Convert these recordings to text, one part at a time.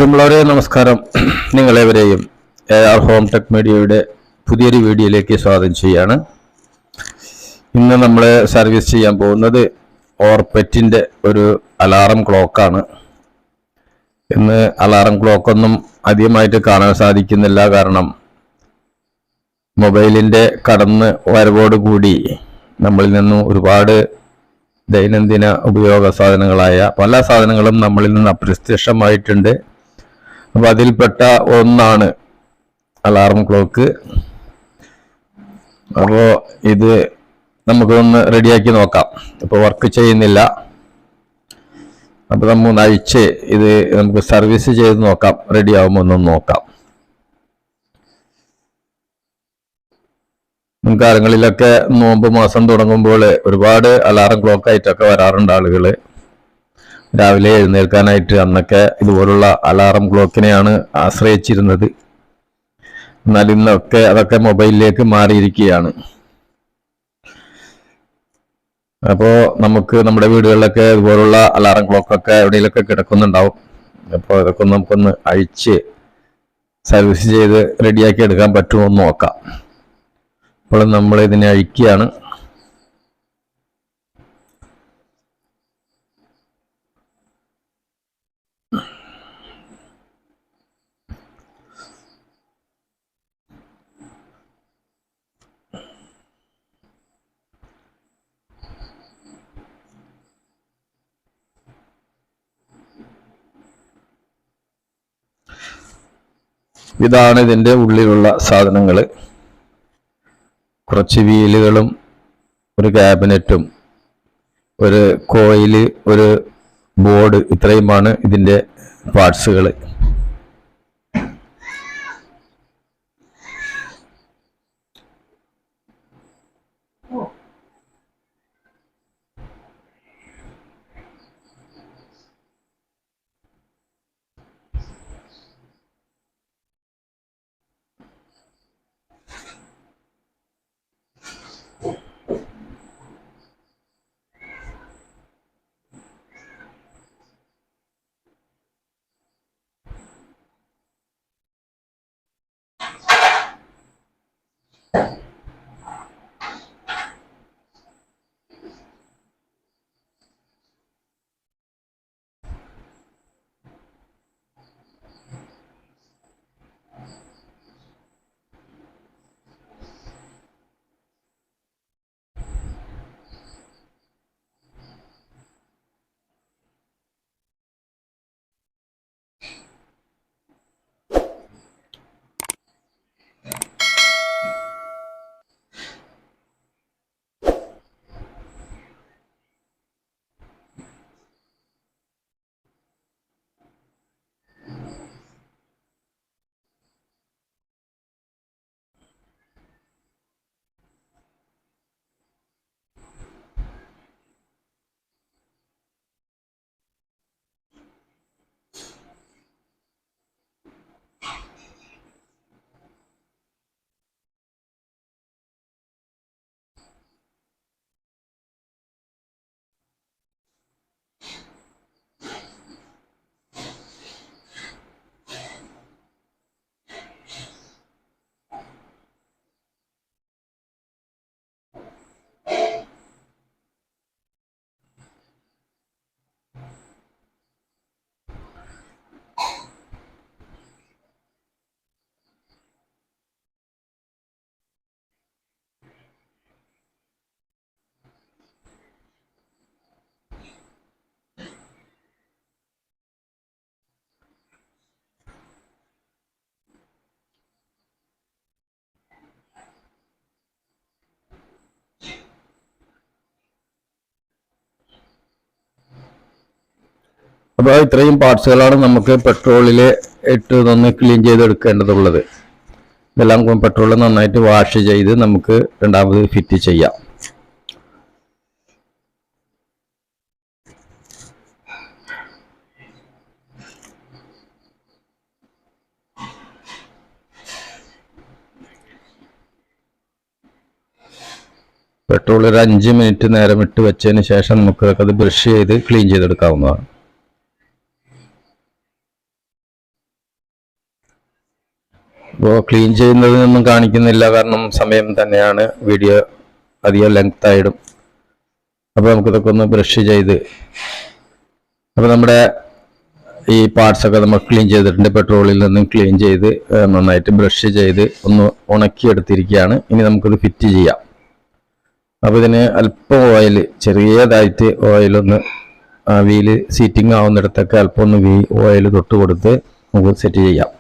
പ്രിയമുള്ളവരെ നമസ്കാരം. നിങ്ങളെവരെയും AR home tech മീഡിയയുടെ പുതിയൊരു വീഡിയോയിലേക്ക് സ്വാഗതം ചെയ്യാണ്. ഇന്ന് നമ്മൾ സർവീസ് ചെയ്യാൻ പോകുന്നത് ഓർപെറ്റിൻ്റെ ഒരു അലാറം ക്ലോക്കാണ്. ഇന്ന് അലാറം ക്ലോക്കൊന്നും അധികമായിട്ട് കാണാൻ സാധിക്കുന്നില്ല. കാരണം മൊബൈലിൻ്റെ കടന്ന് വരവോടുകൂടി നമ്മളിൽ നിന്നും ഒരുപാട് ദൈനംദിന ഉപയോഗ സാധനങ്ങളായ പല സാധനങ്ങളും നമ്മളിൽ നിന്ന് അപ്രത്യക്ഷമായിട്ടുണ്ട്. അപ്പോൾ അതിൽപ്പെട്ട ഒന്നാണ് അലാറം ക്ലോക്ക്. അപ്പോൾ ഇത് നമുക്കൊന്ന് റെഡിയാക്കി നോക്കാം. ഇപ്പോൾ വർക്ക് ചെയ്യുന്നില്ല. അപ്പോൾ നമ്മൾ അഴിച്ച് ഇത് നമുക്ക് സർവീസ് ചെയ്ത് നോക്കാം. റെഡി ആകുമ്പോൾ ഒന്നും നോക്കാം. മുൻകാലങ്ങളിലൊക്കെ നോമ്പ് മാസം തുടങ്ങുമ്പോൾ ഒരുപാട് അലാറം ക്ലോക്ക് ആയിട്ടൊക്കെ വരാറുണ്ട് ആളുകൾ. രാവിലെ എഴുന്നേൽക്കാനായിട്ട് അന്നൊക്കെ ഇതുപോലുള്ള അലാറം ക്ലോക്കിനെയാണ് ആശ്രയിച്ചിരുന്നത്. എന്നാൽ ഇന്നൊക്കെ അതൊക്കെ മൊബൈലിലേക്ക് മാറിയിരിക്കുകയാണ്. അപ്പോൾ നമുക്ക് നമ്മുടെ വീടുകളിലൊക്കെ ഇതുപോലുള്ള അലാറം ക്ലോക്കൊക്കെ എവിടെയെങ്കിലൊക്കെ കിടക്കുന്നുണ്ടാവും. അപ്പോൾ അതൊക്കെ നമുക്കൊന്ന് അഴിച്ച് സർവീസ് ചെയ്ത് റെഡിയാക്കി എടുക്കാൻ പറ്റുമോ എന്ന് നോക്കാം. അപ്പോൾ നമ്മൾ ഇതിനെ അഴിക്കുകയാണ്. ഇതാണ് ഇതിൻ്റെ ഉള്ളിലുള്ള സാധനങ്ങൾ. കുറച്ച് വീലുകളും ഒരു ക്യാബിനറ്റും ഒരു കോയില് ഒരു ബോർഡ്, ഇത്രയുമാണ് ഇതിൻ്റെ പാർട്സുകൾ. അപ്പോൾ ഇത്രയും പാർട്സുകളാണ് നമുക്ക് പെട്രോളിൽ ഇട്ട് ഒന്ന് ക്ലീൻ ചെയ്തെടുക്കേണ്ടതുള്ളത്. ഇതെല്ലാം പെട്രോൾ നന്നായിട്ട് വാഷ് ചെയ്ത് നമുക്ക് രണ്ടാമത് ഫിറ്റ് ചെയ്യാം. പെട്രോൾ ഒരു 5 മിനിറ്റ് നേരം ഇട്ട് വെച്ചതിന് ശേഷം നമുക്ക് അത് ബ്രഷ് ചെയ്ത് ക്ലീൻ ചെയ്തെടുക്കാവുന്നതാണ്. അപ്പോൾ ക്ലീൻ ചെയ്യുന്നതിനൊന്നും കാണിക്കുന്നില്ല, കാരണം സമയം തന്നെയാണ്, വീഡിയോ അധികം ലെങ്ത് ആയിടും. അപ്പോൾ നമുക്കിതൊക്കെ ഒന്ന് ബ്രഷ് ചെയ്ത്, അപ്പോൾ നമ്മുടെ ഈ പാർട്സൊക്കെ നമ്മൾ ക്ലീൻ ചെയ്തിട്ടുണ്ട്. പെട്രോളിൽ നിന്നും ക്ലീൻ ചെയ്ത് നന്നായിട്ട് ബ്രഷ് ചെയ്ത് ഒന്ന് ഉണക്കിയെടുത്തിരിക്കുകയാണ്. ഇനി നമുക്കിത് ഫിറ്റ് ചെയ്യാം. അപ്പോൾ ഇതിന് അല്പം ഓയിൽ, ചെറിയതായിട്ട് ഓയിലൊന്ന് വീല് സീറ്റിംഗ് ആവുന്നിടത്തൊക്കെ അല്പം ഒന്ന് ഓയിൽ തൊട്ട് കൊടുത്ത് നമുക്ക് സെറ്റ് ചെയ്യാം.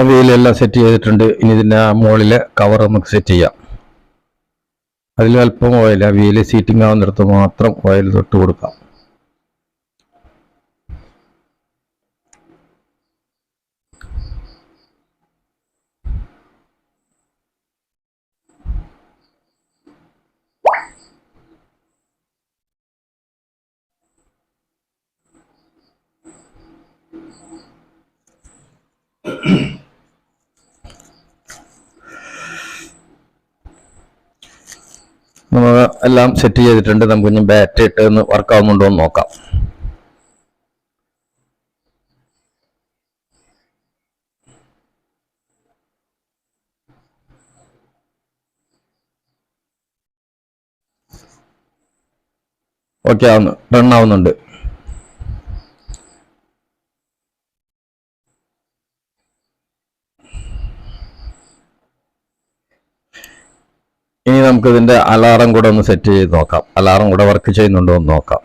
വീലെല്ലാം സെറ്റ് ചെയ്തിട്ടുണ്ട്. ഇനി ഇതിൻ്റെ മുകളിലെ കവർ നമുക്ക് സെറ്റ് ചെയ്യാം. അതിൽ അല്പം ഓയിൽ, ആ വീല് സീറ്റിംഗ് ആവുന്നിടത്ത് മാത്രം ഓയിൽ തൊട്ട് കൊടുക്കാം. നമ്മൾ എല്ലാം സെറ്റ് ചെയ്തിട്ടുണ്ട്. നമുക്ക് ഇനി ബാറ്ററി ഇട്ട് ഒന്ന് വർക്ക് ആവുന്നുണ്ടോ എന്ന് നോക്കാം. ഓക്കെ ആവുന്നു, റൺ ആവുന്നുണ്ട്. ഇനി നമുക്ക് ഇതിന്റെ അലാറം കൂടെ ഒന്ന് സെറ്റ് ചെയ്ത് നോക്കാം. അലാറം കൂടെ വർക്ക് ചെയ്യുന്നുണ്ടോ എന്ന് നോക്കാം.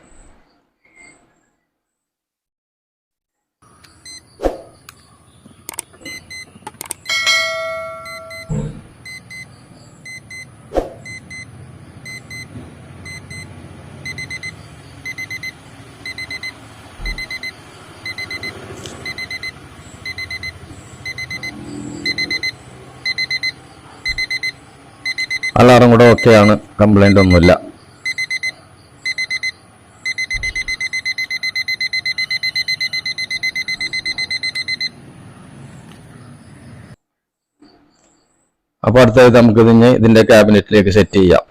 അലാറം കൂടെ ഓക്കെയാണ്, കംപ്ലൈൻ്റ് ഒന്നുമില്ല. അപ്പോൾ അടുത്തത് നമുക്ക് ഇതിന്റെ ക്യാബിനറ്റിലേക്ക് സെറ്റ് ചെയ്യാം.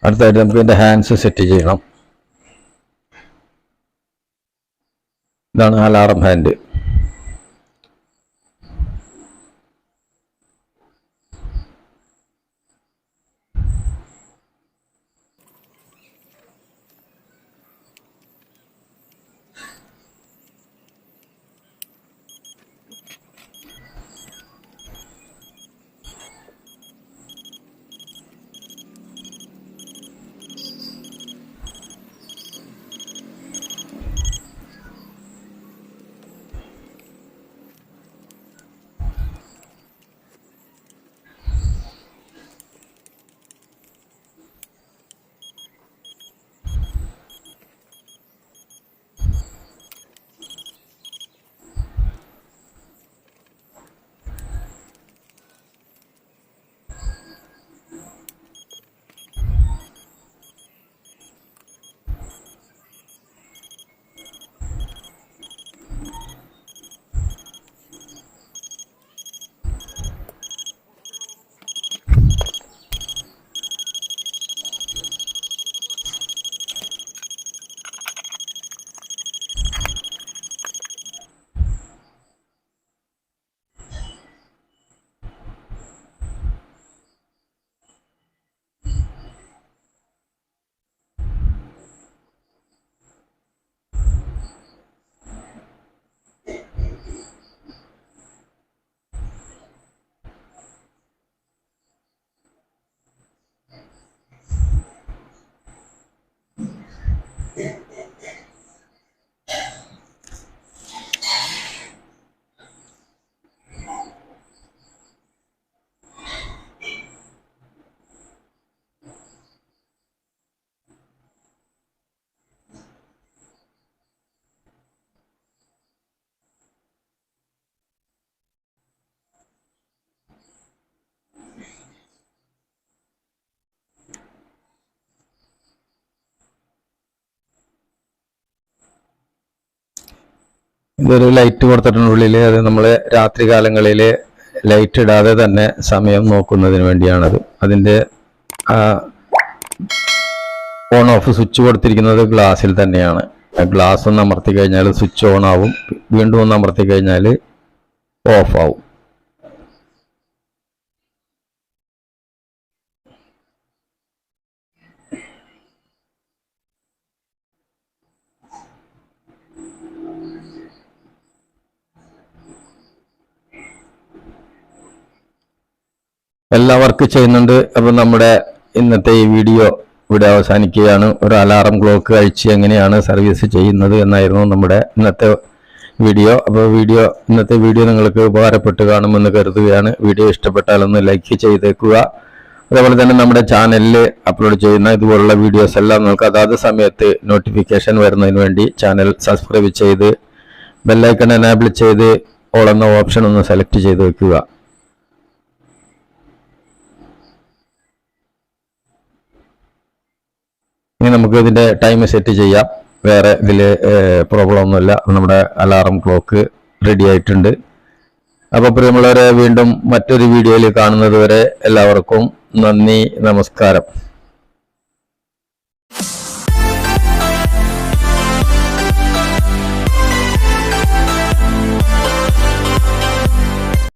അടുത്തായിട്ട് നമുക്ക് ഇതിൻ്റെ ഹാൻഡ്സ് സെറ്റ് ചെയ്യണം. ഇതാണ് അലാറം ഹാൻഡ്. ഇതൊരു ലൈറ്റ് കൊടുത്തിട്ടുള്ളിൽ, അത് നമ്മൾ രാത്രി കാലങ്ങളിൽ ലൈറ്റ് ഇടാതെ തന്നെ സമയം നോക്കുന്നതിന് വേണ്ടിയാണത്. അതിൻ്റെ ഓൺ ഓഫ് സ്വിച്ച് കൊടുത്തിരിക്കുന്നത് ഗ്ലാസ്സിൽ തന്നെയാണ്. ഗ്ലാസ് ഒന്ന് അമർത്തി കഴിഞ്ഞാൽ സ്വിച്ച് ഓൺ ആവും, വീണ്ടും ഒന്ന് അമർത്തി കഴിഞ്ഞാൽ ഓഫ് ആവും. എല്ലാ വർക്ക് ചെയ്യുന്നുണ്ട്. അപ്പം നമ്മുടെ ഇന്നത്തെ ഈ വീഡിയോ ഇവിടെ അവസാനിക്കുകയാണ്. ഒരു അലാറം ക്ലോക്ക് അഴിച്ച് എങ്ങനെയാണ് സർവീസ് ചെയ്യുന്നത് എന്നായിരുന്നു നമ്മുടെ ഇന്നത്തെ വീഡിയോ. അപ്പോൾ ഇന്നത്തെ വീഡിയോ നിങ്ങൾക്ക് ഉപകാരപ്പെട്ട് കാണുമെന്ന് കരുതുകയാണ്. വീഡിയോ ഇഷ്ടപ്പെട്ടാലൊന്ന് ലൈക്ക് ചെയ്തേക്കുക. അതേപോലെ തന്നെ നമ്മുടെ ചാനലിൽ അപ്ലോഡ് ചെയ്യുന്ന ഇതുപോലുള്ള വീഡിയോസ് എല്ലാം നിങ്ങൾക്ക് അതാത് സമയത്ത് നോട്ടിഫിക്കേഷൻ വരുന്നതിന് വേണ്ടി ചാനൽ സബ്സ്ക്രൈബ് ചെയ്ത് ബെല്ലൈക്കൺ എനാബിൾ ചെയ്ത് ഓൾ എന്ന ഓപ്ഷൻ ഒന്ന് സെലക്ട് ചെയ്ത് വെക്കുക. ഇനി നമുക്ക് ഇതിൻ്റെ ടൈം സെറ്റ് ചെയ്യാം. വേറെ ഇതിൽ പ്രോബ്ലം ഒന്നുമില്ല. നമ്മുടെ അലാറം ക്ലോക്ക് റെഡി ആയിട്ടുണ്ട്. അപ്പോൾ പ്രിയമുള്ളവരെ, വീണ്ടും മറ്റൊരു വീഡിയോയിൽ കാണുന്നത് വരെ എല്ലാവർക്കും നന്ദി, നമസ്കാരം.